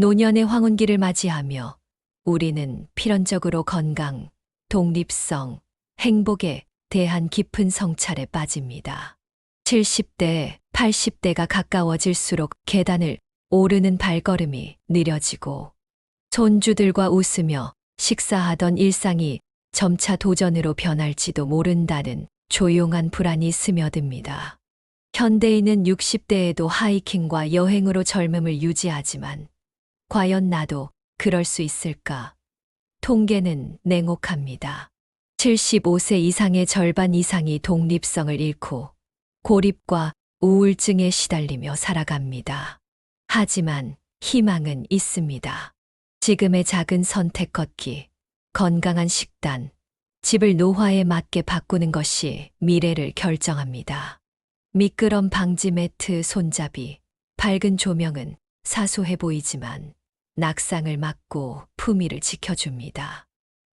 노년의 황혼기를 맞이하며 우리는 필연적으로 건강, 독립성, 행복에 대한 깊은 성찰에 빠집니다. 70대, 80대가 가까워질수록 계단을 오르는 발걸음이 느려지고 손주들과 웃으며 식사하던 일상이 점차 도전으로 변할지도 모른다는 조용한 불안이 스며듭니다. 현대인은 60대에도 하이킹과 여행으로 젊음을 유지하지만 과연 나도 그럴 수 있을까? 통계는 냉혹합니다. 75세 이상의 절반 이상이 독립성을 잃고 고립과 우울증에 시달리며 살아갑니다. 하지만 희망은 있습니다. 지금의 작은 선택 걷기, 건강한 식단, 집을 노화에 맞게 바꾸는 것이 미래를 결정합니다. 미끄럼 방지 매트, 손잡이, 밝은 조명은 사소해 보이지만 낙상을 막고 품위를 지켜줍니다.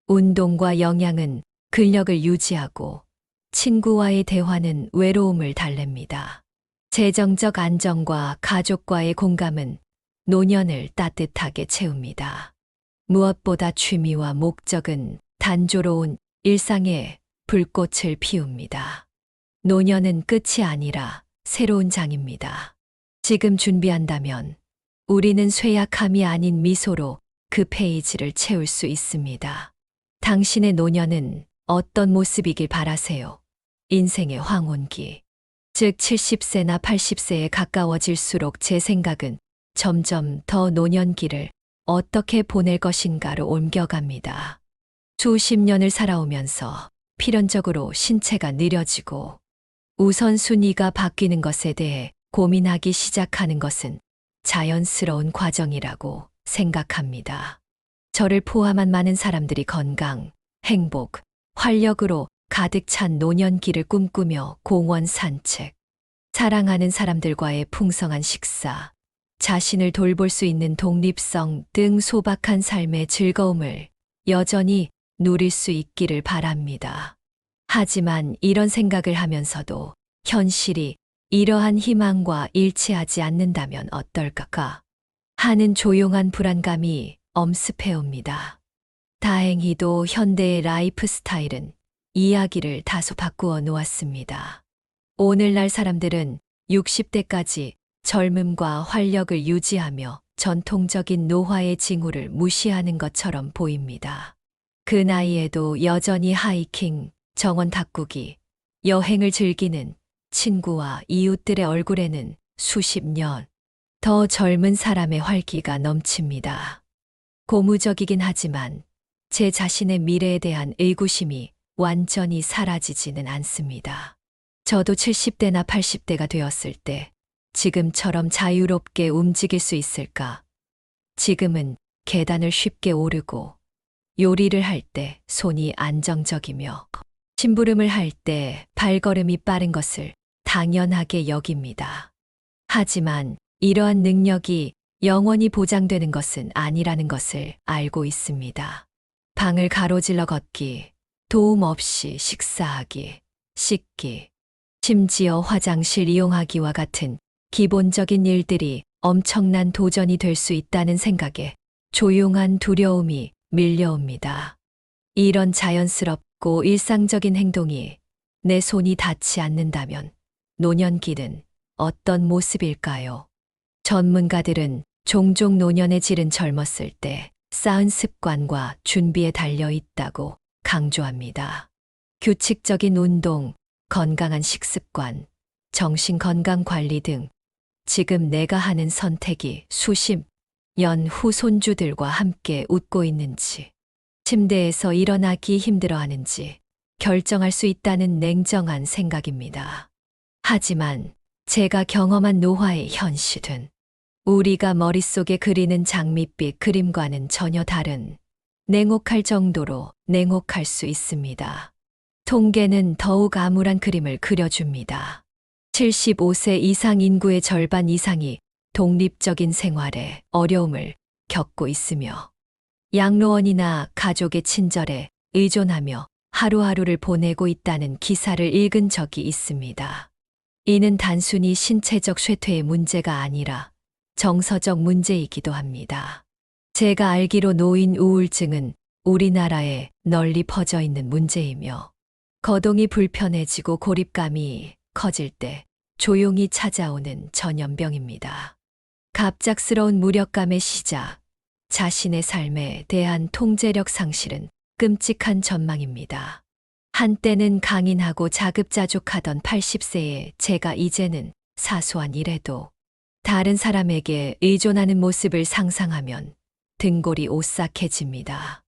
운동과 영양은 근력을 유지하고 친구와의 대화는 외로움을 달랩니다. 재정적 안정과 가족과의 공감은 노년을 따뜻하게 채웁니다. 무엇보다 취미와 목적은 단조로운 일상에 불꽃을 피웁니다. 노년은 끝이 아니라 새로운 장입니다. 지금 준비한다면 우리는 쇠약함이 아닌 미소로 그 페이지를 채울 수 있습니다. 당신의 노년은 어떤 모습이길 바라세요? 인생의 황혼기, 즉 70세나 80세에 가까워질수록 제 생각은 점점 더 노년기를 어떻게 보낼 것인가로 옮겨갑니다. 수십 년을 살아오면서 필연적으로 신체가 느려지고 우선순위가 바뀌는 것에 대해 고민하기 시작하는 것은 자연스러운 과정이라고 생각합니다. 저를 포함한 많은 사람들이 건강, 행복, 활력으로 가득 찬 노년기를 꿈꾸며 공원 산책, 사랑하는 사람들과의 풍성한 식사, 자신을 돌볼 수 있는 독립성 등 소박한 삶의 즐거움을 여전히 누릴 수 있기를 바랍니다. 하지만 이런 생각을 하면서도 현실이 이러한 희망과 일치하지 않는다면 어떨까 하는 조용한 불안감이 엄습해옵니다. 다행히도 현대의 라이프 스타일은 이야기를 다소 바꾸어 놓았습니다. 오늘날 사람들은 60대까지 젊음과 활력을 유지하며 전통적인 노화의 징후를 무시하는 것처럼 보입니다. 그 나이에도 여전히 하이킹, 정원 가꾸기, 여행을 즐기는 친구와 이웃들의 얼굴에는 수십 년 더 젊은 사람의 활기가 넘칩니다. 고무적이긴 하지만 제 자신의 미래에 대한 의구심이 완전히 사라지지는 않습니다. 저도 70대나 80대가 되었을 때 지금처럼 자유롭게 움직일 수 있을까? 지금은 계단을 쉽게 오르고 요리를 할 때 손이 안정적이며 심부름을 할 때 발걸음이 빠른 것을 당연하게 여깁니다. 하지만 이러한 능력이 영원히 보장되는 것은 아니라는 것을 알고 있습니다. 방을 가로질러 걷기, 도움 없이 식사하기, 씻기, 심지어 화장실 이용하기와 같은 기본적인 일들이 엄청난 도전이 될 수 있다는 생각에 조용한 두려움이 밀려옵니다. 이런 자연스럽고 일상적인 행동이 내 손이 닿지 않는다면 노년기는 어떤 모습일까요? 전문가들은 종종 노년의 질은 젊었을 때 쌓은 습관과 준비에 달려 있다고 강조합니다. 규칙적인 운동, 건강한 식습관, 정신건강 관리 등 지금 내가 하는 선택이 수십 년 후 손주들과 함께 웃고 있는지, 침대에서 일어나기 힘들어하는지 결정할 수 있다는 냉정한 생각입니다. 하지만 제가 경험한 노화의 현실은 우리가 머릿속에 그리는 장밋빛 그림과는 전혀 다른 냉혹할 정도로 냉혹할 수 있습니다. 통계는 더욱 암울한 그림을 그려줍니다. 75세 이상 인구의 절반 이상이 독립적인 생활에 어려움을 겪고 있으며 양로원이나 가족의 친절에 의존하며 하루하루를 보내고 있다는 기사를 읽은 적이 있습니다. 이는 단순히 신체적 쇠퇴의 문제가 아니라 정서적 문제이기도 합니다. 제가 알기로 노인 우울증은 우리나라에 널리 퍼져 있는 문제이며 거동이 불편해지고 고립감이 커질 때 조용히 찾아오는 전염병입니다. 갑작스러운 무력감의 시작, 자신의 삶에 대한 통제력 상실은 끔찍한 전망입니다. 한때는 강인하고 자급자족하던 80세의 제가 이제는 사소한 일에도 다른 사람에게 의존하는 모습을 상상하면 등골이 오싹해집니다.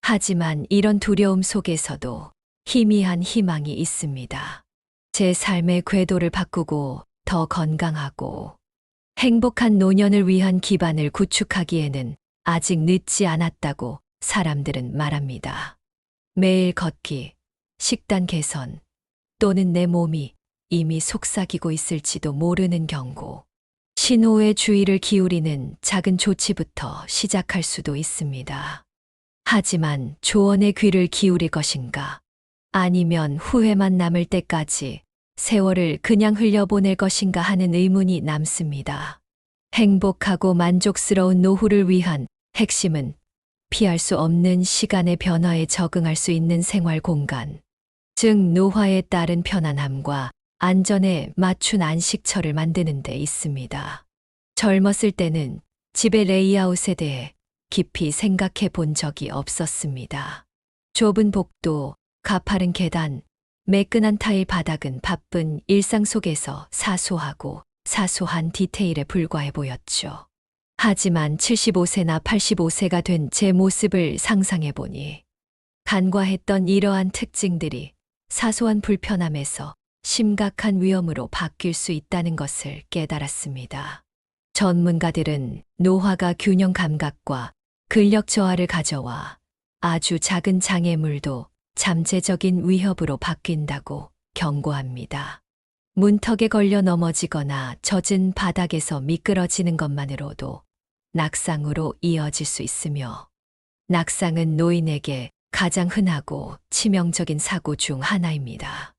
하지만 이런 두려움 속에서도 희미한 희망이 있습니다. 제 삶의 궤도를 바꾸고 더 건강하고 행복한 노년을 위한 기반을 구축하기에는 아직 늦지 않았다고 사람들은 말합니다. 매일 걷기, 식단 개선, 또는 내 몸이 이미 속삭이고 있을지도 모르는 경고. 신호에 주의를 기울이는 작은 조치부터 시작할 수도 있습니다. 하지만 조언의 귀를 기울일 것인가? 아니면 후회만 남을 때까지 세월을 그냥 흘려보낼 것인가 하는 의문이 남습니다. 행복하고 만족스러운 노후를 위한 핵심은 피할 수 없는 시간의 변화에 적응할 수 있는 생활 공간, 즉 노화에 따른 편안함과 안전에 맞춘 안식처를 만드는 데 있습니다. 젊었을 때는 집의 레이아웃에 대해 깊이 생각해 본 적이 없었습니다. 좁은 복도, 가파른 계단, 매끈한 타일 바닥은 바쁜 일상 속에서 사소한 디테일에 불과해 보였죠. 하지만 75세나 85세가 된 제 모습을 상상해 보니 간과했던 이러한 특징들이 사소한 불편함에서 심각한 위험으로 바뀔 수 있다는 것을 깨달았습니다. 전문가들은 노화가 균형 감각과 근력 저하를 가져와 아주 작은 장애물도 잠재적인 위협으로 바뀐다고 경고합니다. 문턱에 걸려 넘어지거나 젖은 바닥에서 미끄러지는 것만으로도 낙상으로 이어질 수 있으며, 낙상은 노인에게 가장 흔하고 치명적인 사고 중 하나입니다.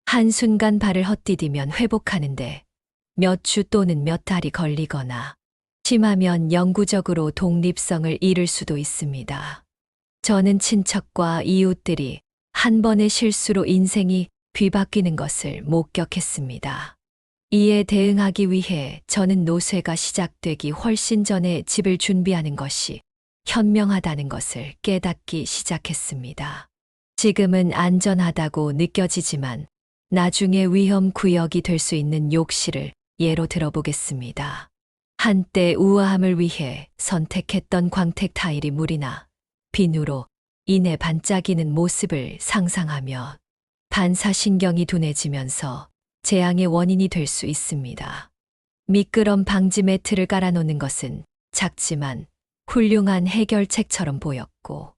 한순간 발을 헛디디면 회복하는데 몇 주 또는 몇 달이 걸리거나 심하면 영구적으로 독립성을 잃을 수도 있습니다. 저는 친척과 이웃들이 한 번의 실수로 인생이 뒤바뀌는 것을 목격했습니다. 이에 대응하기 위해 저는 노쇠가 시작되기 훨씬 전에 집을 준비하는 것이 현명하다는 것을 깨닫기 시작했습니다. 지금은 안전하다고 느껴지지만 나중에 위험 구역이 될 수 있는 욕실을 예로 들어보겠습니다. 한때 우아함을 위해 선택했던 광택 타일이 물이나 비누로 인해 반짝이는 모습을 상상하며 반사신경이 둔해지면서 재앙의 원인이 될 수 있습니다. 미끄럼 방지 매트를 깔아놓는 것은 작지만 훌륭한 해결책처럼 보였고,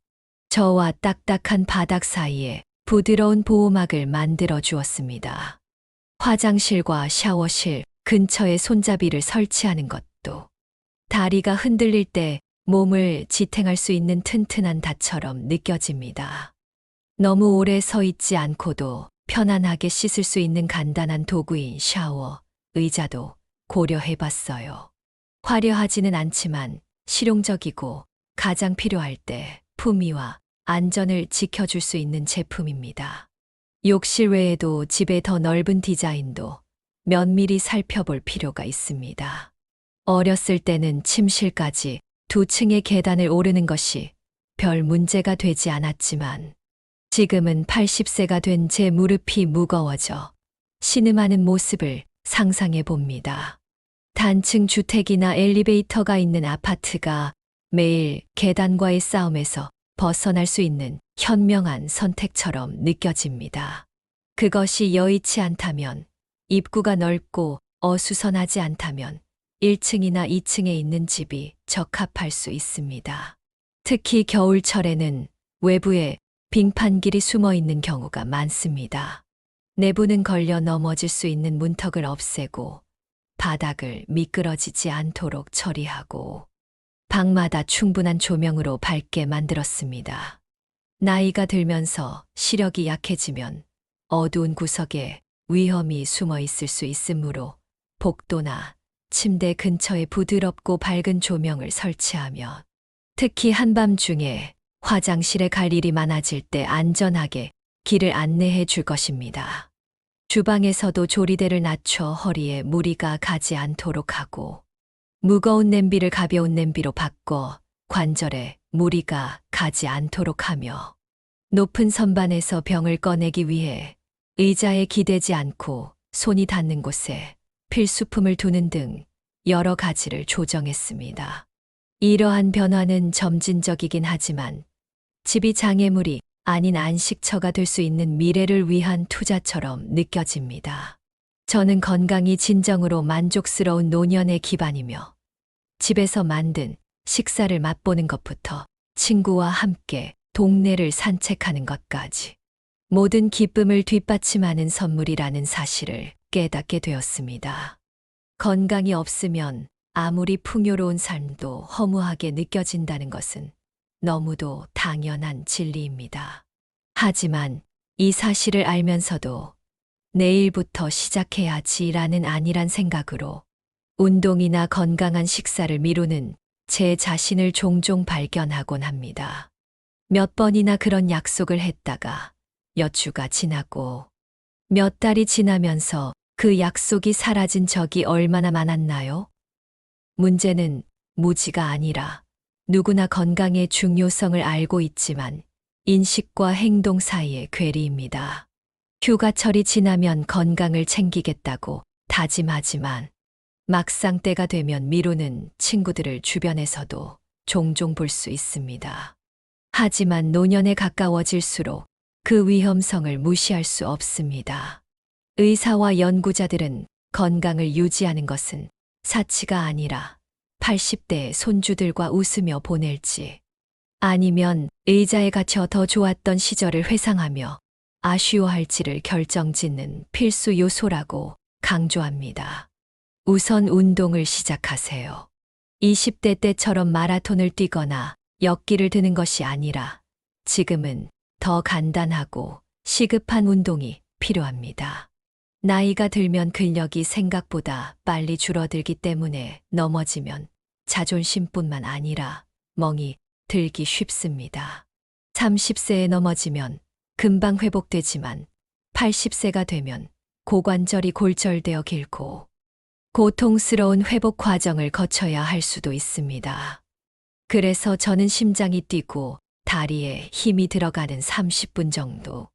저와 딱딱한 바닥 사이에 부드러운 보호막을 만들어 주었습니다. 화장실과 샤워실 근처에 손잡이를 설치하는 것도 다리가 흔들릴 때 몸을 지탱할 수 있는 튼튼한 닷처럼 느껴집니다. 너무 오래 서 있지 않고도 편안하게 씻을 수 있는 간단한 도구인 샤워, 의자도 고려해 봤어요. 화려하지는 않지만 실용적이고 가장 필요할 때 품위와 안전을 지켜줄 수 있는 제품입니다. 욕실 외에도 집의 더 넓은 디자인도 면밀히 살펴볼 필요가 있습니다. 어렸을 때는 침실까지 2층의 계단을 오르는 것이 별 문제가 되지 않았지만 지금은 80세가 된 제 무릎이 무거워져 신음하는 모습을 상상해 봅니다. 단층 주택이나 엘리베이터가 있는 아파트가 매일 계단과의 싸움에서 벗어날 수 있는 현명한 선택처럼 느껴집니다. 그것이 여의치 않다면, 입구가 넓고 어수선하지 않다면 1층이나 2층에 있는 집이 적합할 수 있습니다. 특히 겨울철에는 외부에 빙판길이 숨어 있는 경우가 많습니다. 내부는 걸려 넘어질 수 있는 문턱을 없애고 바닥을 미끄러지지 않도록 처리하고 방마다 충분한 조명으로 밝게 만들었습니다. 나이가 들면서 시력이 약해지면 어두운 구석에 위험이 숨어 있을 수 있으므로 복도나 침대 근처에 부드럽고 밝은 조명을 설치하며 특히 한밤중에 화장실에 갈 일이 많아질 때 안전하게 길을 안내해 줄 것입니다. 주방에서도 조리대를 낮춰 허리에 무리가 가지 않도록 하고 무거운 냄비를 가벼운 냄비로 바꿔 관절에 무리가 가지 않도록 하며 높은 선반에서 병을 꺼내기 위해 의자에 기대지 않고 손이 닿는 곳에 필수품을 두는 등 여러 가지를 조정했습니다. 이러한 변화는 점진적이긴 하지만 집이 장애물이 아닌 안식처가 될 수 있는 미래를 위한 투자처럼 느껴집니다. 저는 건강이 진정으로 만족스러운 노년의 기반이며 집에서 만든 식사를 맛보는 것부터 친구와 함께 동네를 산책하는 것까지 모든 기쁨을 뒷받침하는 선물이라는 사실을 깨닫게 되었습니다. 건강이 없으면 아무리 풍요로운 삶도 허무하게 느껴진다는 것은 너무도 당연한 진리입니다. 하지만 이 사실을 알면서도 내일부터 시작해야지라는 안일한 생각으로 운동이나 건강한 식사를 미루는 제 자신을 종종 발견하곤 합니다. 몇 번이나 그런 약속을 했다가 몇 주가 지나고 몇 달이 지나면서 그 약속이 사라진 적이 얼마나 많았나요? 문제는 무지가 아니라 누구나 건강의 중요성을 알고 있지만 인식과 행동 사이의 괴리입니다. 휴가철이 지나면 건강을 챙기겠다고 다짐하지만 막상 때가 되면 미루는 친구들을 주변에서도 종종 볼 수 있습니다. 하지만 노년에 가까워질수록 그 위험성을 무시할 수 없습니다. 의사와 연구자들은 건강을 유지하는 것은 사치가 아니라 80대의 손주들과 웃으며 보낼지 아니면 의자에 갇혀 더 좋았던 시절을 회상하며 아쉬워할지를 결정짓는 필수 요소라고 강조합니다. 우선 운동을 시작하세요. 20대 때처럼 마라톤을 뛰거나 역기를 드는 것이 아니라 지금은 더 간단하고 시급한 운동이 필요합니다. 나이가 들면 근력이 생각보다 빨리 줄어들기 때문에 넘어지면 자존심뿐만 아니라 멍이 들기 쉽습니다. 30세에 넘어지면 금방 회복되지만 80세가 되면 고관절이 골절되어 길고 고통스러운 회복 과정을 거쳐야 할 수도 있습니다. 그래서 저는 심장이 뛰고 다리에 힘이 들어가는 30분 정도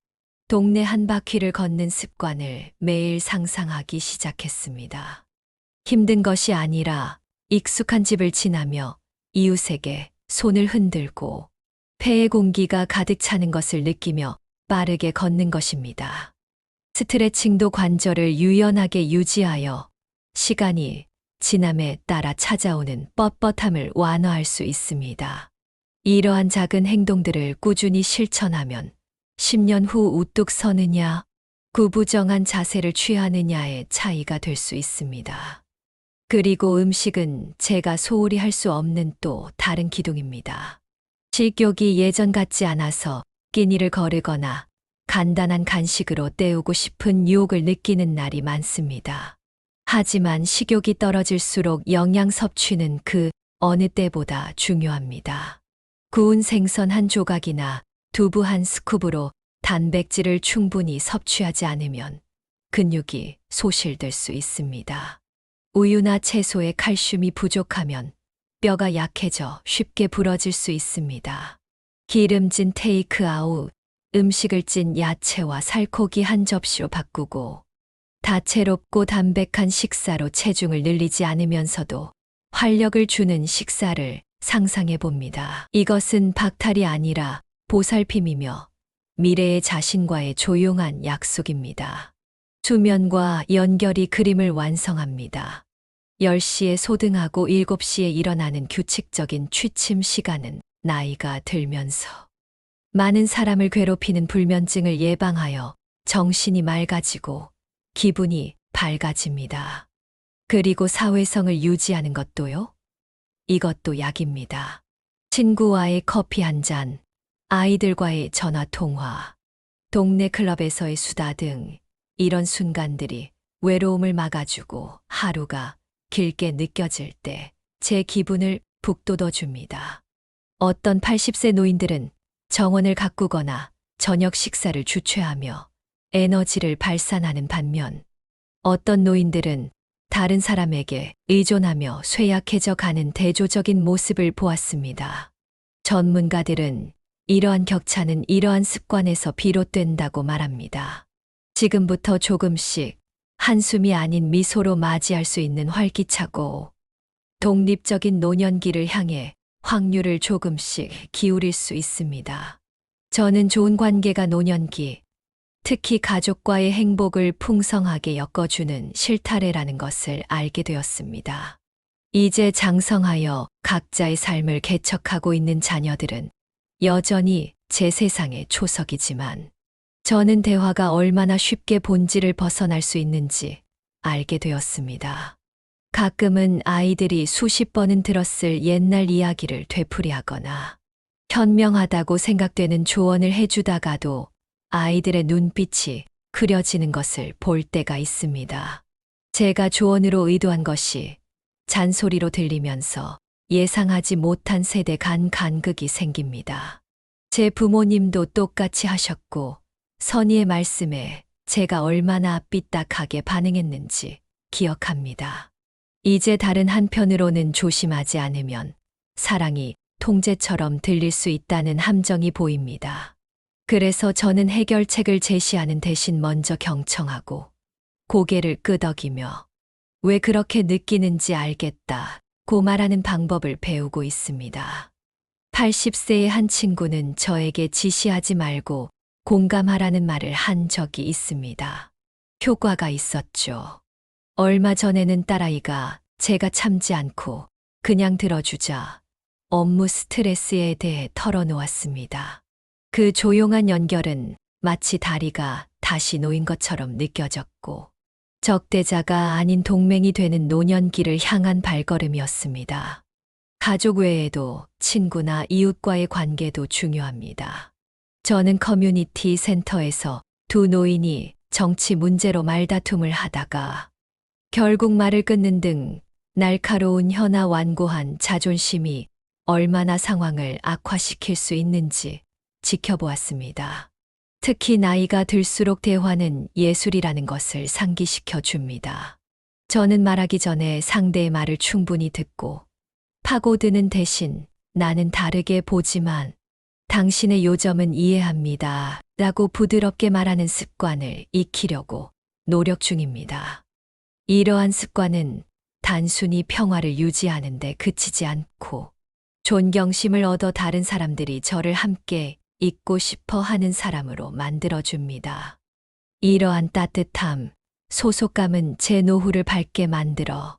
동네 한 바퀴를 걷는 습관을 매일 상상하기 시작했습니다. 힘든 것이 아니라 익숙한 집을 지나며 이웃에게 손을 흔들고 폐의 공기가 가득 차는 것을 느끼며 빠르게 걷는 것입니다. 스트레칭도 관절을 유연하게 유지하여 시간이 지남에 따라 찾아오는 뻣뻣함을 완화할 수 있습니다. 이러한 작은 행동들을 꾸준히 실천하면 10년 후 우뚝 서느냐, 구부정한 자세를 취하느냐의 차이가 될 수 있습니다. 그리고 음식은 제가 소홀히 할 수 없는 또 다른 기둥입니다. 식욕이 예전 같지 않아서 끼니를 거르거나 간단한 간식으로 때우고 싶은 유혹을 느끼는 날이 많습니다. 하지만 식욕이 떨어질수록 영양 섭취는 그 어느 때보다 중요합니다. 구운 생선 한 조각이나 두부 한 스쿱으로 단백질을 충분히 섭취하지 않으면 근육이 소실될 수 있습니다. 우유나 채소에 칼슘이 부족하면 뼈가 약해져 쉽게 부러질 수 있습니다. 기름진 테이크아웃, 음식을 찐 야채와 살코기 한 접시로 바꾸고 다채롭고 담백한 식사로 체중을 늘리지 않으면서도 활력을 주는 식사를 상상해 봅니다. 이것은 박탈이 아니라 보살핌이며 미래의 자신과의 조용한 약속입니다. 수면과 연결이 그림을 완성합니다. 10시에 소등하고 7시에 일어나는 규칙적인 취침 시간은 나이가 들면서 많은 사람을 괴롭히는 불면증을 예방하여 정신이 맑아지고 기분이 밝아집니다. 그리고 사회성을 유지하는 것도요? 이것도 약입니다. 친구와의 커피 한 잔, 아이들과의 전화 통화, 동네 클럽에서의 수다 등 이런 순간들이 외로움을 막아주고 하루가 길게 느껴질 때 제 기분을 북돋워 줍니다. 어떤 80세 노인들은 정원을 가꾸거나 저녁 식사를 주최하며 에너지를 발산하는 반면 어떤 노인들은 다른 사람에게 의존하며 쇠약해져 가는 대조적인 모습을 보았습니다. 전문가들은 이러한 격차는 이러한 습관에서 비롯된다고 말합니다. 지금부터 조금씩 한숨이 아닌 미소로 맞이할 수 있는 활기차고 독립적인 노년기를 향해 확률을 조금씩 기울일 수 있습니다. 저는 좋은 관계가 노년기, 특히 가족과의 행복을 풍성하게 엮어주는 실타래라는 것을 알게 되었습니다. 이제 장성하여 각자의 삶을 개척하고 있는 자녀들은 여전히 제 세상의 초석이지만 저는 대화가 얼마나 쉽게 본질을 벗어날 수 있는지 알게 되었습니다. 가끔은 아이들이 수십 번은 들었을 옛날 이야기를 되풀이하거나 현명하다고 생각되는 조언을 해주다가도 아이들의 눈빛이 그려지는 것을 볼 때가 있습니다. 제가 조언으로 의도한 것이 잔소리로 들리면서 예상하지 못한 세대 간 간극이 생깁니다. 제 부모님도 똑같이 하셨고 선의의 말씀에 제가 얼마나 삐딱하게 반응했는지 기억합니다. 이제 다른 한편으로는 조심하지 않으면 사랑이 통제처럼 들릴 수 있다는 함정이 보입니다. 그래서 저는 해결책을 제시하는 대신 먼저 경청하고 고개를 끄덕이며 왜 그렇게 느끼는지 알겠다고 말하는 방법을 배우고 있습니다. 80세의 한 친구는 저에게 지시하지 말고 공감하라는 말을 한 적이 있습니다. 효과가 있었죠. 얼마 전에는 딸아이가 제가 참지 않고 그냥 들어주자 업무 스트레스에 대해 털어놓았습니다. 그 조용한 연결은 마치 다리가 다시 놓인 것처럼 느껴졌고 적대자가 아닌 동맹이 되는 노년기를 향한 발걸음이었습니다. 가족 외에도 친구나 이웃과의 관계도 중요합니다. 저는 커뮤니티 센터에서 두 노인이 정치 문제로 말다툼을 하다가 결국 말을 끊는 등 날카로운 혀나 완고한 자존심이 얼마나 상황을 악화시킬 수 있는지 지켜보았습니다. 특히 나이가 들수록 대화는 예술이라는 것을 상기시켜 줍니다. 저는 말하기 전에 상대의 말을 충분히 듣고 파고드는 대신 나는 다르게 보지만 당신의 요점은 이해합니다. 라고 부드럽게 말하는 습관을 익히려고 노력 중입니다. 이러한 습관은 단순히 평화를 유지하는 데 그치지 않고 존경심을 얻어 다른 사람들이 저를 함께 있고 싶어 하는 사람으로 만들어줍니다. 이러한 따뜻함, 소속감은 제 노후를 밝게 만들어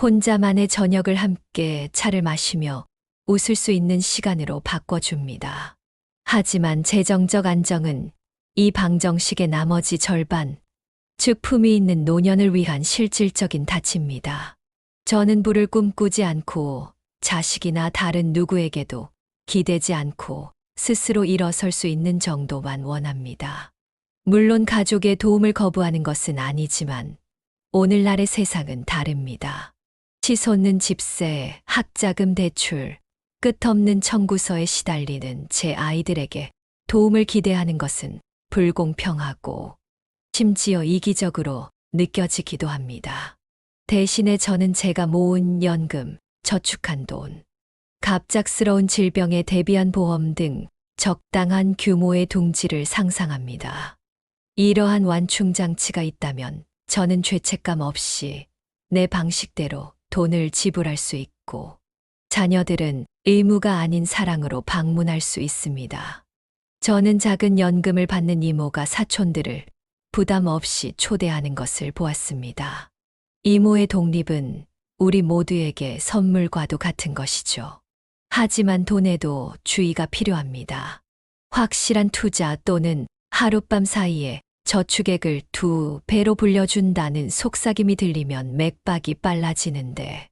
혼자만의 저녁을 함께 차를 마시며 웃을 수 있는 시간으로 바꿔줍니다. 하지만 재정적 안정은 이 방정식의 나머지 절반, 즉 품위 있는 노년을 위한 실질적인 탓입니다. 저는 부를 꿈꾸지 않고 자식이나 다른 누구에게도 기대지 않고 스스로 일어설 수 있는 정도만 원합니다. 물론 가족의 도움을 거부하는 것은 아니지만 오늘날의 세상은 다릅니다. 치솟는 집세, 학자금 대출, 끝없는 청구서에 시달리는 제 아이들에게 도움을 기대하는 것은 불공평하고 심지어 이기적으로 느껴지기도 합니다. 대신에 저는 제가 모은 연금, 저축한 돈, 갑작스러운 질병에 대비한 보험 등 적당한 규모의 둥지를 상상합니다. 이러한 완충장치가 있다면 저는 죄책감 없이 내 방식대로 돈을 지불할 수 있고 자녀들은 의무가 아닌 사랑으로 방문할 수 있습니다. 저는 작은 연금을 받는 이모가 사촌들을 부담 없이 초대하는 것을 보았습니다. 이모의 독립은 우리 모두에게 선물과도 같은 것이죠. 하지만 돈에도 주의가 필요합니다. 확실한 투자 또는 하룻밤 사이에 저축액을 2배로 불려준다는 속삭임이 들리면 맥박이 빨라지는데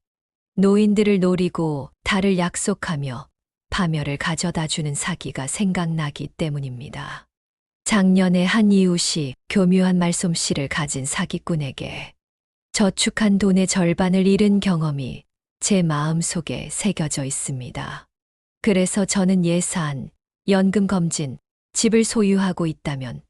노인들을 노리고 달을 약속하며 파멸을 가져다주는 사기가 생각나기 때문입니다. 작년에 한 이웃이 교묘한 말솜씨를 가진 사기꾼에게 저축한 돈의 절반을 잃은 경험이 제 마음속에 새겨져 있습니다. 그래서 저는 예산, 연금 검진, 집을 소유하고 있다면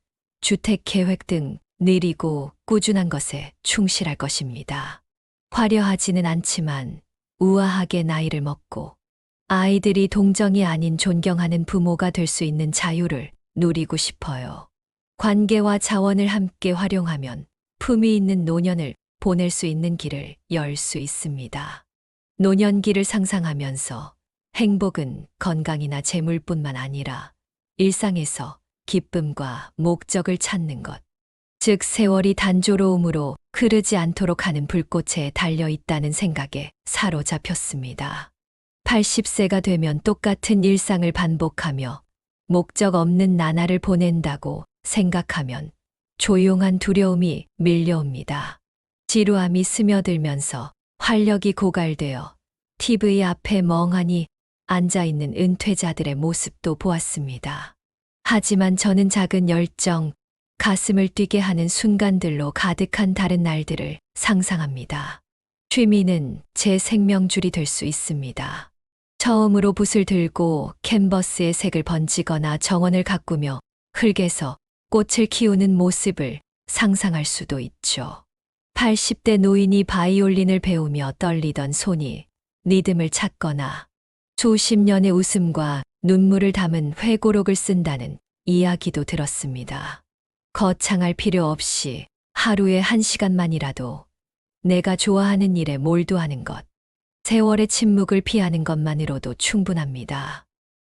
주택 계획 등 느리고 꾸준한 것에 충실할 것입니다. 화려하지는 않지만 우아하게 나이를 먹고 아이들이 동정이 아닌 존경하는 부모가 될 수 있는 자유를 누리고 싶어요. 관계와 자원을 함께 활용하면 품위 있는 노년을 보낼 수 있는 길을 열 수 있습니다. 노년기를 상상하면서 행복은 건강이나 재물뿐만 아니라 일상에서 기쁨과 목적을 찾는 것, 즉 세월이 단조로움으로 흐르지 않도록 하는 불꽃에 달려 있다는 생각에 사로잡혔습니다. 80세가 되면 똑같은 일상을 반복하며 목적 없는 나날을 보낸다고 생각하면 조용한 두려움이 밀려옵니다. 지루함이 스며들면서 활력이 고갈되어 TV 앞에 멍하니 앉아있는 은퇴자들의 모습도 보았습니다. 하지만 저는 작은 열정, 가슴을 뛰게 하는 순간들로 가득한 다른 날들을 상상합니다. 취미는 제 생명줄이 될 수 있습니다. 처음으로 붓을 들고 캔버스에 색을 번지거나 정원을 가꾸며 흙에서 꽃을 키우는 모습을 상상할 수도 있죠. 80대 노인이 바이올린을 배우며 떨리던 손이 리듬을 찾거나 수십 년의 웃음과 눈물을 담은 회고록을 쓴다는 이야기도 들었습니다. 거창할 필요 없이 하루에 1시간만이라도 내가 좋아하는 일에 몰두하는 것, 세월의 침묵을 피하는 것만으로도 충분합니다.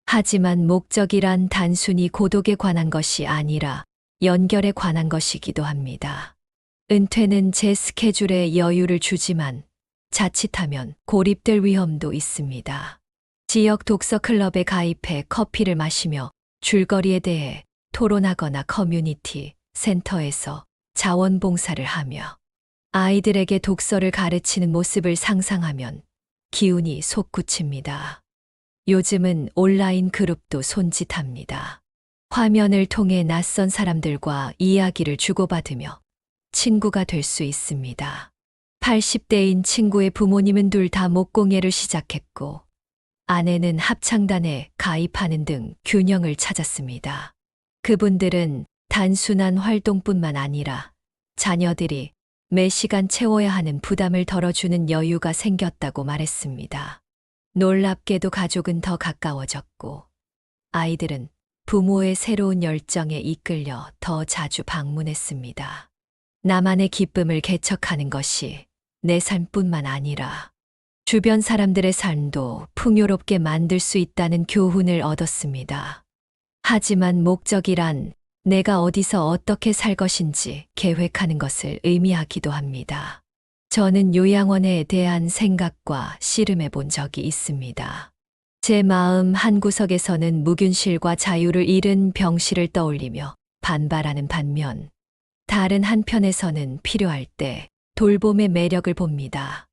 하지만 목적이란 단순히 고독에 관한 것이 아니라 연결에 관한 것이기도 합니다. 은퇴는 제 스케줄에 여유를 주지만 자칫하면 고립될 위험도 있습니다. 지역 독서 클럽에 가입해 커피를 마시며 줄거리에 대해 토론하거나 커뮤니티 센터에서 자원봉사를 하며 아이들에게 독서를 가르치는 모습을 상상하면 기운이 솟구칩니다. 요즘은 온라인 그룹도 손짓합니다. 화면을 통해 낯선 사람들과 이야기를 주고받으며 친구가 될 수 있습니다. 80대인 친구의 부모님은 둘 다 목공예를 시작했고 아내는 합창단에 가입하는 등 균형을 찾았습니다. 그분들은 단순한 활동뿐만 아니라 자녀들이 매 시간 채워야 하는 부담을 덜어주는 여유가 생겼다고 말했습니다. 놀랍게도 가족은 더 가까워졌고 아이들은 부모의 새로운 열정에 이끌려 더 자주 방문했습니다. 나만의 기쁨을 개척하는 것이 내 삶뿐만 아니라 주변 사람들의 삶도 풍요롭게 만들 수 있다는 교훈을 얻었습니다. 하지만 목적이란 내가 어디서 어떻게 살 것인지 계획하는 것을 의미하기도 합니다. 저는 요양원에 대한 생각과 씨름해 본 적이 있습니다. 제 마음 한구석에서는 무균실과 자유를 잃은 병실을 떠올리며 반발하는 반면 다른 한편에서는 필요할 때 돌봄의 매력을 봅니다.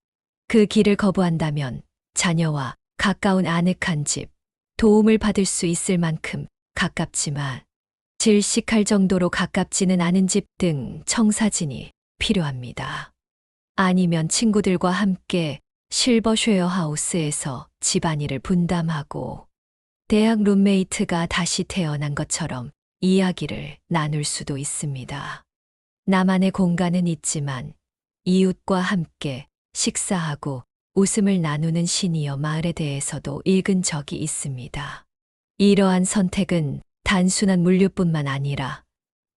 그 길을 거부한다면 자녀와 가까운 아늑한 집, 도움을 받을 수 있을 만큼 가깝지만 질식할 정도로 가깝지는 않은 집 등 청사진이 필요합니다. 아니면 친구들과 함께 실버 쉐어 하우스에서 집안일을 분담하고 대학 룸메이트가 다시 태어난 것처럼 이야기를 나눌 수도 있습니다. 나만의 공간은 있지만 이웃과 함께 식사하고 웃음을 나누는 시니어 마을에 대해서도 읽은 적이 있습니다. 이러한 선택은 단순한 물류뿐만 아니라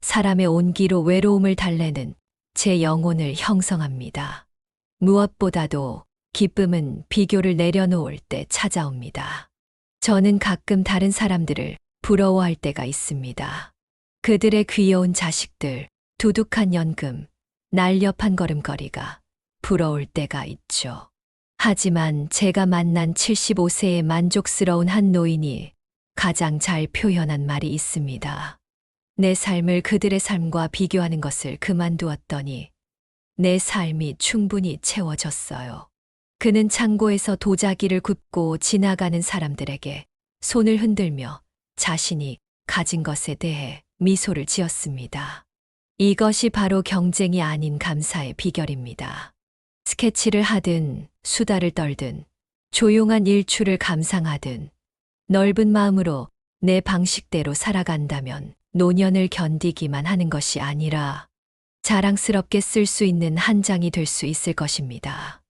사람의 온기로 외로움을 달래는 제 영혼을 형성합니다. 무엇보다도 기쁨은 비교를 내려놓을 때 찾아옵니다. 저는 가끔 다른 사람들을 부러워할 때가 있습니다. 그들의 귀여운 자식들, 두둑한 연금, 날렵한 걸음걸이가 부러울 때가 있죠. 하지만 제가 만난 75세의 만족스러운 한 노인이 가장 잘 표현한 말이 있습니다. 내 삶을 그들의 삶과 비교하는 것을 그만두었더니 내 삶이 충분히 채워졌어요. 그는 창고에서 도자기를 굽고 지나가는 사람들에게 손을 흔들며 자신이 가진 것에 대해 미소를 지었습니다. 이것이 바로 경쟁이 아닌 감사의 비결입니다. 스케치를 하든 수다를 떨든 조용한 일출을 감상하든 넓은 마음으로 내 방식대로 살아간다면 노년을 견디기만 하는 것이 아니라 자랑스럽게 쓸 수 있는 한 장이 될 수 있을 것입니다.